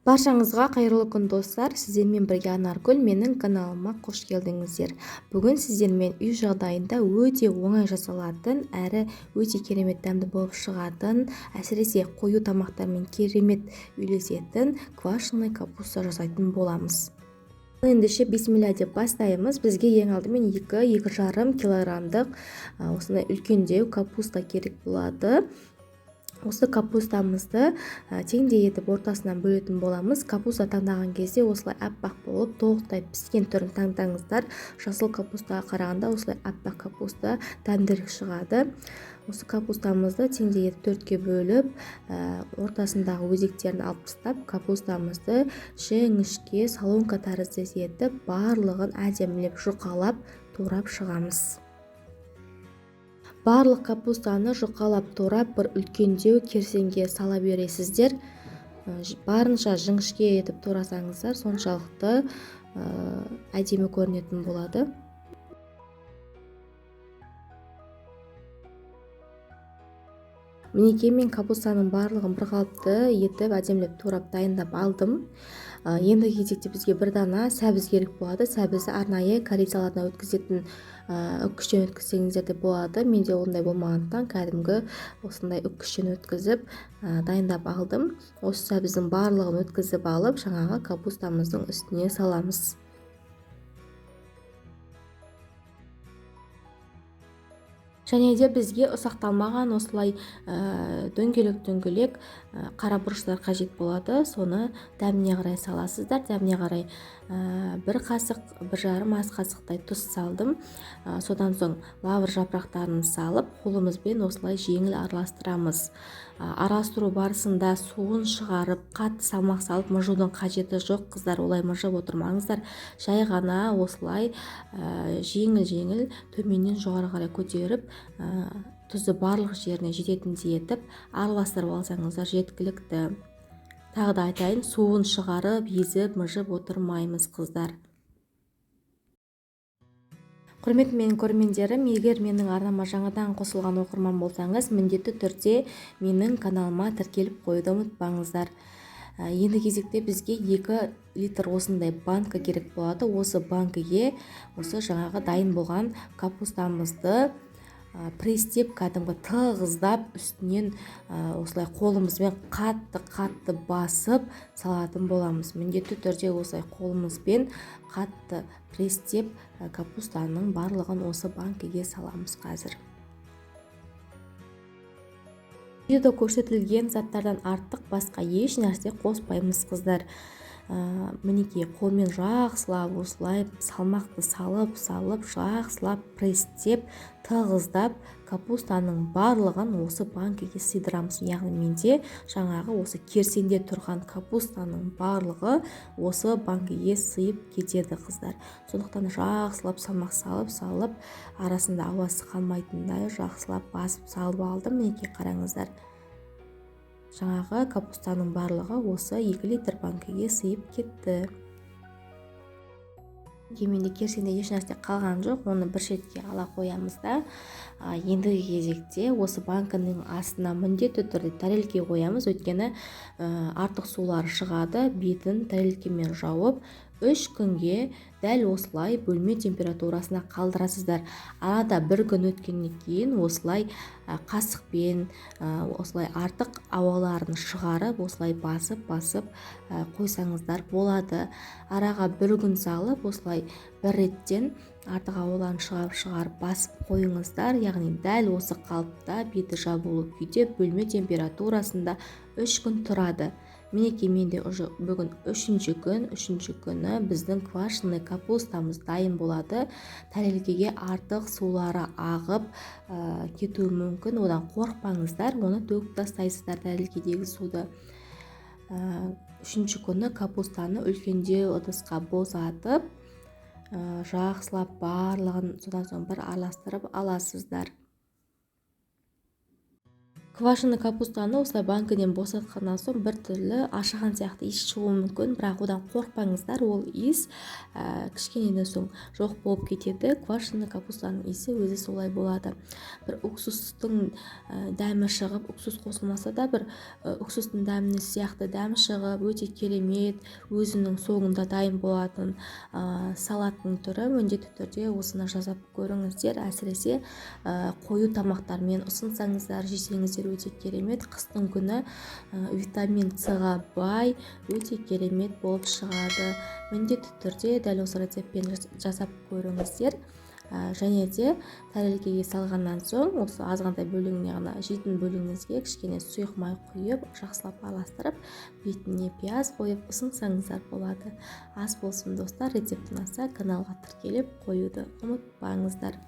Баршаңызға қайырлы күн достар, сіздермен бірге Анаргүл, менің каналыма қош келдіңіздер. Бүгін сіздермен үй жағдайында өте оңай жасалатын әрі өте керемет дәмді болып шығатын, әсіресе қою тамақтармен керемет үйлесетін квашеный капуста жасайтын боламыз. Ендеше бисмилля деп бастаймыз. Бізге ең алдымен 2-2,5 килограммдық осындай үлкендеу капуста керек болады. Осы капустамызды теңдей етіп ортасынан бөлетін боламыз. Капуста таңдаған кезде осылай аппақ болып толықтай піскен түрін таңдаңыздар. Жасыл капустаға қарағанда осылай аппақ капуста дәмдірек шығады. Осы капустамызды теңдей етіп 4-ке бөліп, ортасындағы өзектерін алып тастап, капустамызды жіңішке солонка тәрізді етіп, барлығын әдемілеп жұқалап турап шығамыз. Барлық капустаны жұқалап турап бір үлкендеу керсенге сала бересіздер. Барынша жіңішке етіп турасаңыздар, соншалықты әдемі көрінетін болады. Мінекей мен капустаның барлығын бір қалыпты етіп әдемілеп турап дайындап алдым. Енді кезекте бізге бір дана сәбіз керек болады. Сәбізді арнайы корей салатына өткізетін үккіштен өткізсеңіздер де болады. Менде ондай болмағандықтан кәдімгі осындай үккіштен өткізіп дайындап алдым. Осы сәбіздің барлығын өткізіп алып, жаңағы капустамыздың үстіне саламыз. Және де бізге ұсақталмаған осылай дөңгелек қара бұрыштар қажет болады. Соны дәміне қарай саласыздар. Дәміне қарай 1 қасық, 1,5 ас қасықтай тұз салдым. Содан соң лавр жапырақтарын салып, қолымызбен осылай жеңіл араластырамыз. Араластыру барысында суын шығарып, қатты салмақ салып мыжудың қажеті жоқ, қыздар, олай мыжып отырмаңыздар. Жай ғана осылай жеңіл төменнен жоғары қарай көтеріп, тұзды барлық жеріне жететіндей етіп араластырып алсаңыздар жеткілікті. Тағы да айтайын, суын шығарып, езіп, мыжып отырмаймыз, қыздар. Құрметті менің көрермендерім, егер менің арнама жаңадан қосылған оқырман болсаңыз, міндетті түрде менің каналыма тіркеліп қоюды ұмытпаңыздар. Енді кезекте бізге 2 литр осындай банка керек болады. Осы банкіге осы жаңағы дайын болған капустамызды престеп, кәдімгі тығыздап, үстінен осылай қолымызбен қатты басып салатын боламыз. Міндетті түрде осылай қолымызбен қатты престеп капустаның барлығын осы банкіге саламыз қазір. Видеода көрсетілген заттардан артық басқа еш нәрсе қоспаймыз, қыздар. Мінекей қолмен жақсылап осылай салмақты салып, жақсылап престеп, тығыздап капустаның барлығын осы банкіге сыйдырамыз. Яғни менде жаңағы осы керсенде тұрған капустаның барлығы осы банкіге сыйып кетеді, қыздар. Сондықтан жақсылап салмақ салып, арасында ауасы қалмайтындай жақсылап басып салып алдым. Мінекей қараңыздар. Жаңағы капустаның барлығы осы 2 литр банкіге сыйып кетті. Менде керсенде еш нәрсе қалған жоқ, оны бір шетке ала қоямыз да. Ендігі кезекте осы банкінің астына міндетті түрде тәрелке қоямыз, өйткені артық сулары шығады. Бетін тәрелкемен жауып 3 күнге дәл осылай бөлме температурасына қалдырасыздар. Арада 1 күн өткеннен кейін осылай қасықпен осылай артық ауаларын шығарып, осылай басып қойсаңыздар болады. Араға 1 күн салып, осылай бір реттен артық ауаларын шығарып басып қойыңыздар. Яғни дәл осы қалыпта беті жабулы күйде бөлме температурасында 3 күн тұрады. Мінекей менде бүгін 3-ші күні біздің квашеный капустамыз дайын болады. Тәрелкеге артық сулары ағып кетуі мүмкін. Одан қорықпаңыздар, оны төгіп тастайсыздар тәрелкедегі суды. 3-ші күні капустаны үлкендеу ыдысқа босатып, жақсылап барлығын содан соң бір араластырып аласыздар. квашеный капустаны осылай банкіден босатқаннан соң бір түрлі ашыған сияқты иіс шығуы мүмкін, бірақ одан қорықпаңыздар, ол иіс кішкенеден соң жоқ болып кетеді. Квашеный капустаның иісі өзі солай болады. Бір уксустың дәмі шығып, уксус қосылмаса да бір уксустың дәміне сияқты дәмі шығып, өте керемет, өзінің соңында дайын болатын салаттың түрі. Міндетті түрде осыны жасап көріңіздер. Әсіресе қою тамақтармен ұсынсаңыздар, жесеңіздер өте керемет. Қыстың күні витамин С-ға бай, өте керемет болып шығады. Міндетті түрде дәл осы рецептпен жасап көріңіздер. Және де тәрелкеге салғаннан соң осы азғантай бөлігіне ғана, жейтін бөлігіңізге кішкене сұйық май құйып, жақсылап араластырып, бетіне пияз қойып ұсынсаңыздар болады. Ас болсын достар, рецепт ұнаса каналға тіркеліп қоюды ұмытпаңыздар.